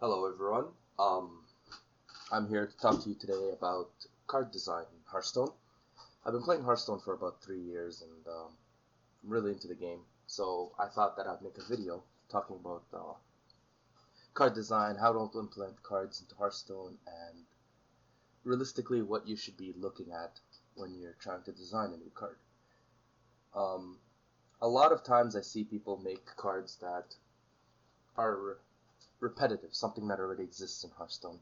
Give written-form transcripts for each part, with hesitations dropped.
Hello everyone. I'm here to talk to you today about card design in Hearthstone. I've been playing Hearthstone for about 3 years and I'm really into the game. So I thought that I'd make a video talking about card design, how to implement cards into Hearthstone, and realistically what you should be looking at when you're trying to design a new card. Um, a lot of times I see people make cards that are repetitive, something that already exists in Hearthstone.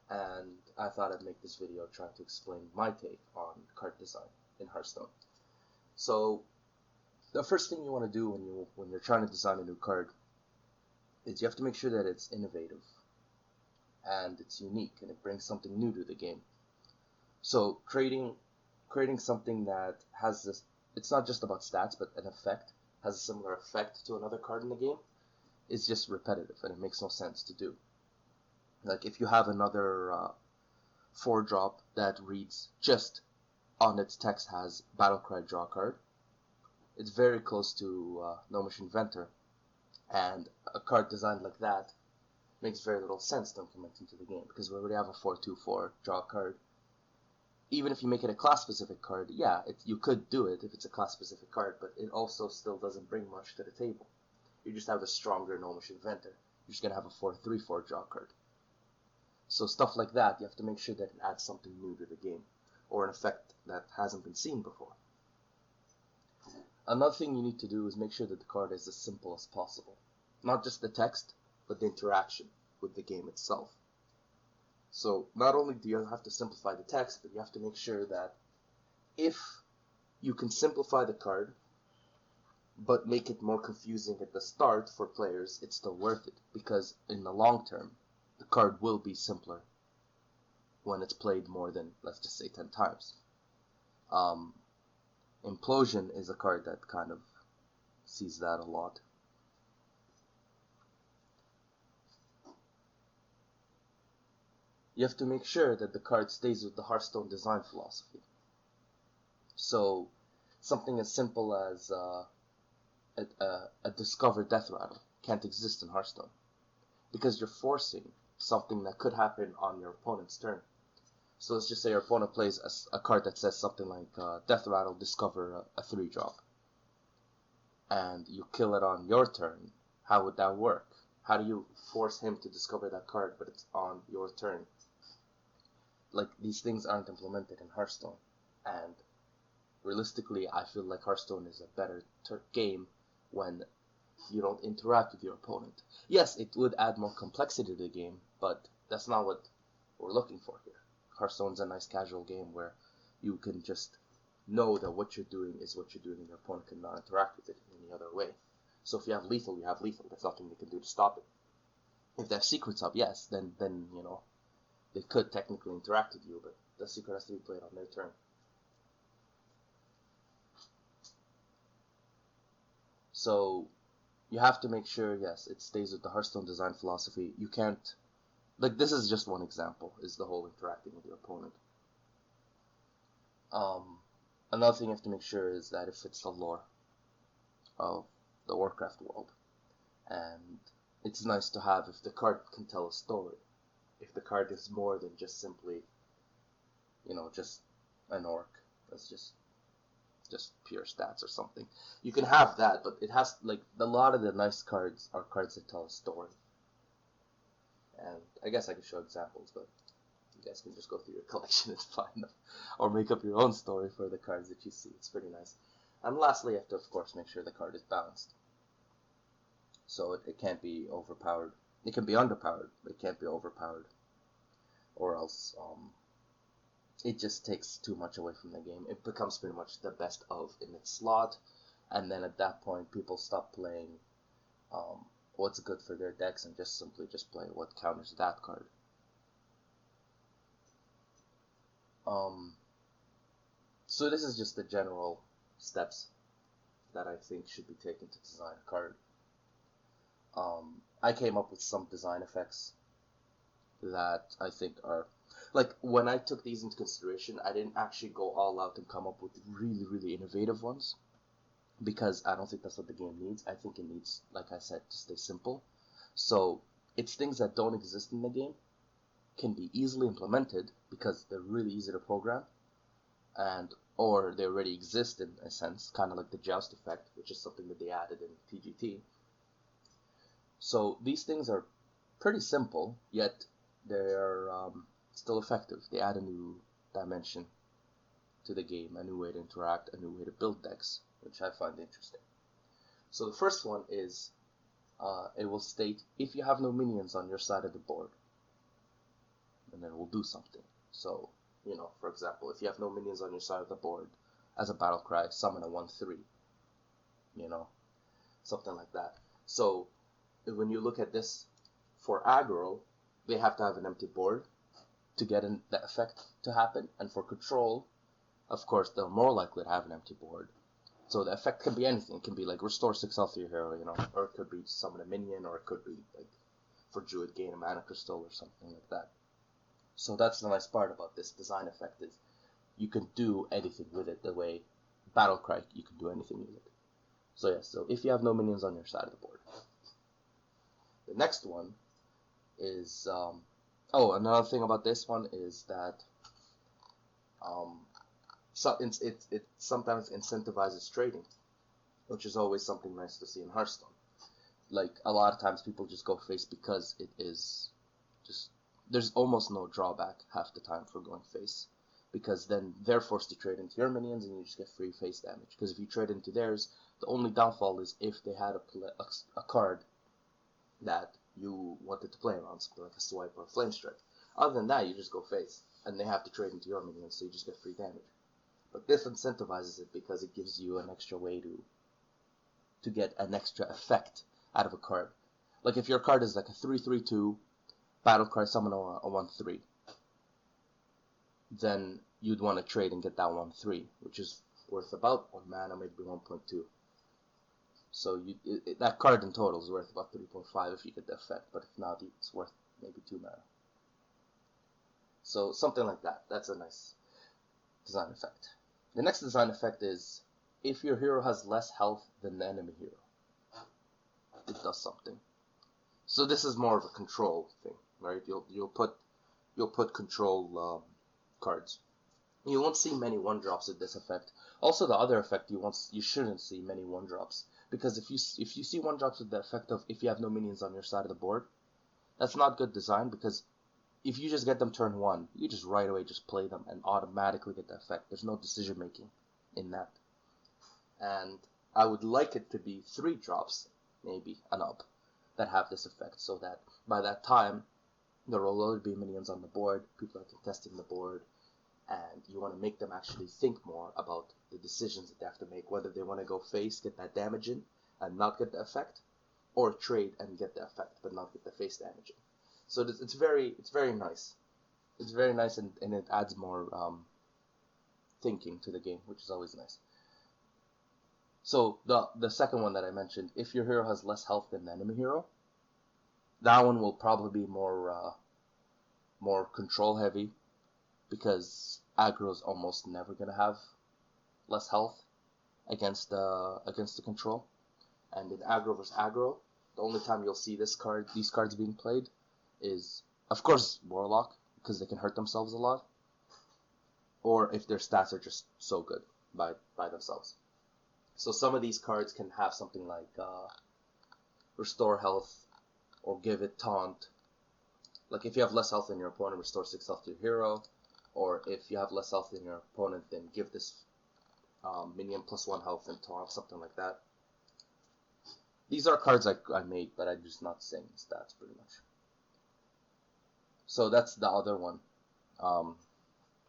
And I thought I'd make this video trying to explain my take on card design in Hearthstone. So the first thing you want to do when you're trying to design a new card is you have to make sure that it's innovative and it's unique and it brings something new to the game. So creating something that has this, it's not just about stats but an effect, has a similar effect to another card in the game, is just repetitive and it makes no sense to do. Like if you have another 4-drop that reads just on its text has Battlecry draw card, it's very close to Gnomish Inventor, and a card designed like that makes very little sense to implement into the game because we already have a 4/2/4 draw card. Even if you make it a class-specific card, yeah, you could do it if it's a class-specific card, but it also still doesn't bring much to the table. You just have a stronger Gnomish Inventor. You're just going to have a 4/3/4 draw card. So stuff like that, you have to make sure that it adds something new to the game, or an effect that hasn't been seen before. Another thing you need to do is make sure that the card is as simple as possible. Not just the text, but the interaction with the game itself. So not only do you have to simplify the text, but you have to make sure that if you can simplify the card, but make it more confusing at the start for players, it's still worth it, because in the long term, the card will be simpler when it's played more than, let's just say, 10 times. Implosion is a card that kind of sees that a lot. You have to make sure that the card stays with the Hearthstone design philosophy. So something as simple as a Discover Death Rattle can't exist in Hearthstone, because you're forcing something that could happen on your opponent's turn. So let's just say your opponent plays a card that says something like Death Rattle, discover a 3-drop, and you kill it on your turn. How would that work? How do you force him to discover that card but it's on your turn? Like, these things aren't implemented in Hearthstone, and realistically I feel like Hearthstone is a better game when you don't interact with your opponent. Yes, it would add more complexity to the game, but that's not what we're looking for here. Hearthstone's a nice casual game where you can just know that what you're doing is what you're doing and your opponent cannot interact with it in any other way. So if you have lethal, you have lethal. There's nothing they can do to stop it. If they have secrets up, yes, then you know, they could technically interact with you, but the secret has to be played on their turn. So you have to make sure, yes, it stays with the Hearthstone design philosophy. You can't, like, this is just one example, is the whole interacting with your opponent. Another thing you have to make sure is that it fits the lore of the Warcraft world. And it's nice to have if the card can tell a story. If the card is more than just simply, just an orc. That's just pure stats or something. You can have that, but it has, like, a lot of the nice cards are cards that tell a story. And I guess I could show examples, but you guys can just go through your collection and find them, or make up your own story for the cards that you see. It's pretty nice. And lastly, you have to, of course, make sure the card is balanced. So it can't be overpowered. It can be underpowered, but it can't be overpowered, or else it just takes too much away from the game. It becomes pretty much the best of in its slot, and then at that point people stop playing what's good for their decks and just simply just play what counters that card. So this is just the general steps that I think should be taken to design a card. I came up with some design effects that I think are, like, when I took these into consideration, I didn't actually go all out and come up with really, really innovative ones, because I don't think that's what the game needs. I think it needs, like I said, to stay simple. So it's things that don't exist in the game, can be easily implemented because they're really easy to program, and or they already exist in a sense, kind of like the joust effect, which is something that they added in TGT. So these things are pretty simple, yet they're still effective. They add a new dimension to the game, a new way to interact, a new way to build decks, which I find interesting. So the first one is, it will state if you have no minions on your side of the board, and then it will do something. So, for example, if you have no minions on your side of the board, as a battle cry, summon a 1/3, something like that. So when you look at this for aggro, they have to have an empty board to get the effect to happen, and for control, of course, they're more likely to have an empty board. So the effect can be anything. It can be like restore 6 health to your hero, or it could be summon a minion, or it could be like for Druid gain a mana crystal or something like that. So that's the nice part about this design effect, is you can do anything with it the way Battlecry, you can do anything with it. So yeah, so if you have no minions on your side of the board. The next one is, another thing about this one is that it sometimes incentivizes trading, which is always something nice to see in Hearthstone. Like, a lot of times people just go face because it is just, there's almost no drawback half the time for going face, because then they're forced to trade into your minions and you just get free face damage. Because if you trade into theirs, the only downfall is if they had a card that you wanted to play around, something like a swipe or a flame strike. Other than that, you just go face, and they have to trade into your minions, so you just get free damage. But this incentivizes it because it gives you an extra way to get an extra effect out of a card. Like if your card is like a 3/3/2 Battlecry summon a 1/3, then you'd want to trade and get that 1/3, which is worth about 1 mana, maybe 1.2. So that card in total is worth about 3.5 if you get the effect, but if not, it's worth maybe 2 mana. So something like that. That's a nice design effect. The next design effect is if your hero has less health than the enemy hero, it does something. So this is more of a control thing, right? You'll put control cards. You won't see many 1-drops with this effect. Also, the other effect you shouldn't see many 1-drops, because if you see 1-drops with the effect of if you have no minions on your side of the board, that's not good design, because if you just get them turn 1, you just right away just play them and automatically get the effect. There's no decision making in that. And I would like it to be 3-drops, maybe, and up, that have this effect, so that by that time, there will already be minions on the board, people are contesting the board, and you want to make them actually think more about the decisions that they have to make, whether they want to go face, get that damage in, and not get the effect, or trade and get the effect, but not get the face damage in. So it's very nice. It's very nice, and it adds more thinking to the game, which is always nice. So the second one that I mentioned, if your hero has less health than the enemy hero, that one will probably be more control heavy, because aggro is almost never gonna have less health against the control. And in aggro versus aggro, the only time you'll see these cards being played is, of course, Warlock, because they can hurt themselves a lot, or if their stats are just so good by themselves. So some of these cards can have something like restore health, or give it taunt. Like if you have less health than your opponent, restore 6 health to your hero, or if you have less health than your opponent, then give this minion +1 health and taunt, something like that. These are cards I made, but I'm just not saying the stats pretty much. So that's the other one.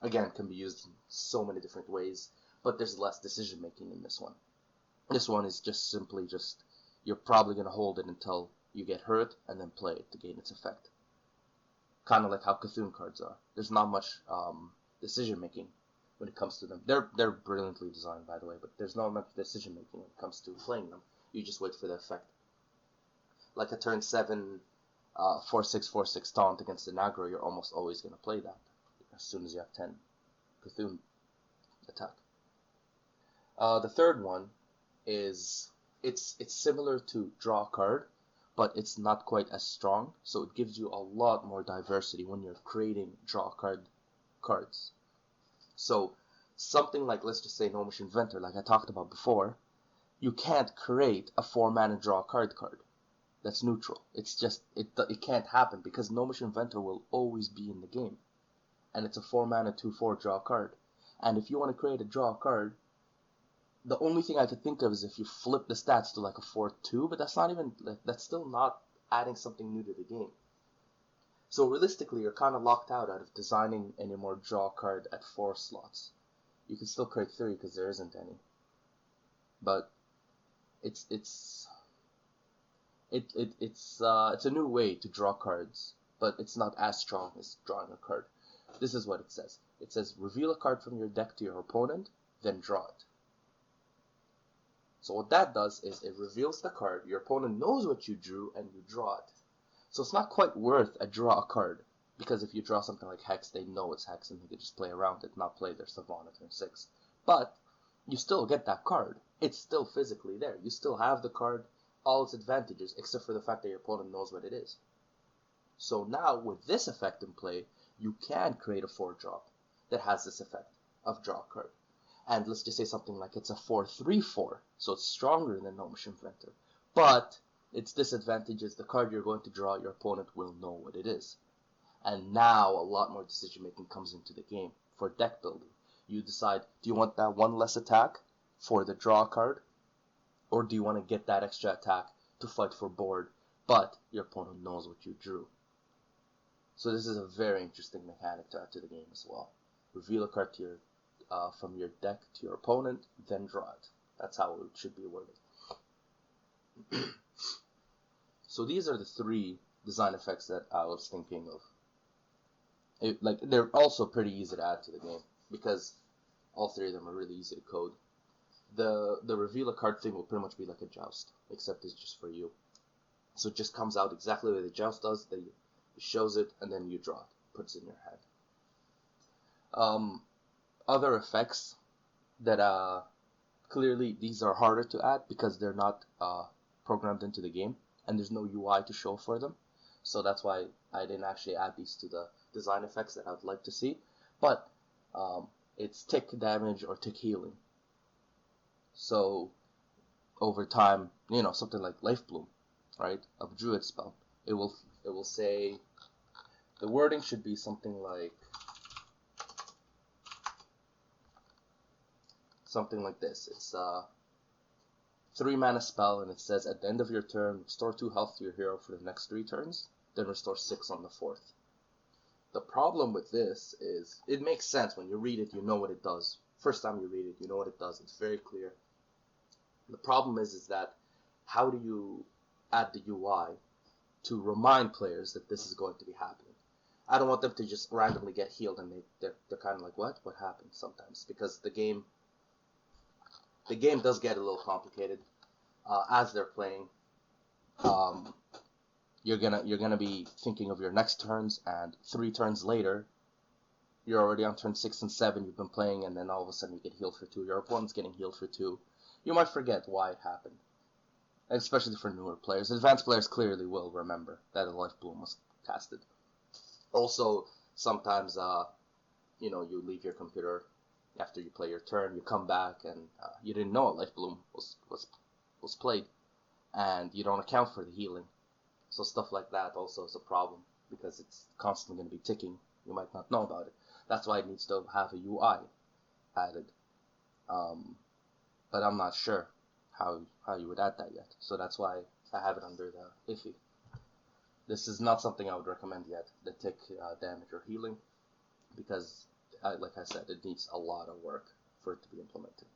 Again, can be used in so many different ways, but there's less decision making in this one. This one is just simply you're probably going to hold it until you get hurt and then play it to gain its effect. Kind of like how Cthulhu cards are. There's not much decision making when it comes to them. They're brilliantly designed, by the way, but there's not much decision making when it comes to playing them. You just wait for the effect. Like a turn 7 4/6/4/6 taunt against an aggro, you're almost always going to play that as soon as you have 10 Cthulhu attack. The third one is it's similar to draw a card, but it's not quite as strong, so it gives you a lot more diversity when you're creating draw cards. So something like, let's just say Gnomish Inventor, like I talked about before, you can't create a 4-mana draw card that's neutral. It's just, it can't happen because Gnomish Inventor will always be in the game. And it's a 4-mana 2/4 draw card. And if you want to create a draw card, the only thing I could think of is if you flip the stats to like a 4/2, but that's still not adding something new to the game. So realistically, you're kind of locked out of designing any more draw card at 4 slots. You can still create 3 because there isn't any. But it's a new way to draw cards, but it's not as strong as drawing a card. This is what it says. It says, reveal a card from your deck to your opponent, then draw it. So what that does is it reveals the card, your opponent knows what you drew, and you draw it. So it's not quite worth a draw card, because if you draw something like Hex, they know it's Hex, and they can just play around it, not play their Savant at turn 6. But you still get that card. It's still physically there. You still have the card, all its advantages, except for the fact that your opponent knows what it is. So now, with this effect in play, you can create a 4-drop that has this effect of draw card. And let's just say something like it's a 4/3/4, so it's stronger than Gnomish Inventor. But its disadvantage is the card you're going to draw, your opponent will know what it is. And now a lot more decision making comes into the game for deck building. You decide, do you want that one less attack for the draw card? Or do you want to get that extra attack to fight for board, but your opponent knows what you drew? So this is a very interesting mechanic to add to the game as well. Reveal a card to your, from your deck to your opponent, then draw it. That's how it should be worded. So these are the 3 design effects that I was thinking of. They're also pretty easy to add to the game because all 3 of them are really easy to code. The reveal a card thing will pretty much be like a joust, except it's just for you. So it just comes out exactly the way the joust does. It shows it, and then you draw it, puts it in your hand. Other effects that clearly these are harder to add because they're not programmed into the game, and there's no UI to show for them. So that's why I didn't actually add these to the design effects that I'd like to see. But it's tick damage or tick healing. So over time, something like Life Bloom, right? Of Druid spell. It will say, the wording should be something like this. It's a 3-mana spell, and it says at the end of your turn, restore 2 health to your hero for the next 3 turns, then restore 6 on the 4th. The problem with this is, it makes sense when you read it, you know what it does. First time you read it, you know what it does. It's very clear. The problem is that how do you add the UI to remind players that this is going to be happening? I don't want them to just randomly get healed and they're kind of like, what happened sometimes, because the game does get a little complicated as they're playing. You're gonna be thinking of your next turns, and 3 turns later, you're already on turn 6 and 7. You've been playing, and then all of a sudden you get healed for 2. Your opponent's getting healed for 2. You might forget why it happened, especially for newer players. Advanced players clearly will remember that a Life Bloom was casted. Also, sometimes you leave your computer after you play your turn, you come back, and you didn't know a Life Bloom was played, and you don't account for the healing. So stuff like that also is a problem, because it's constantly going to be ticking. You might not know about it. That's why it needs to have a UI added. But I'm not sure how you would add that yet. So that's why I have it under the iffy. This is not something I would recommend yet, the tick damage or healing, because, like I said, it needs a lot of work for it to be implemented.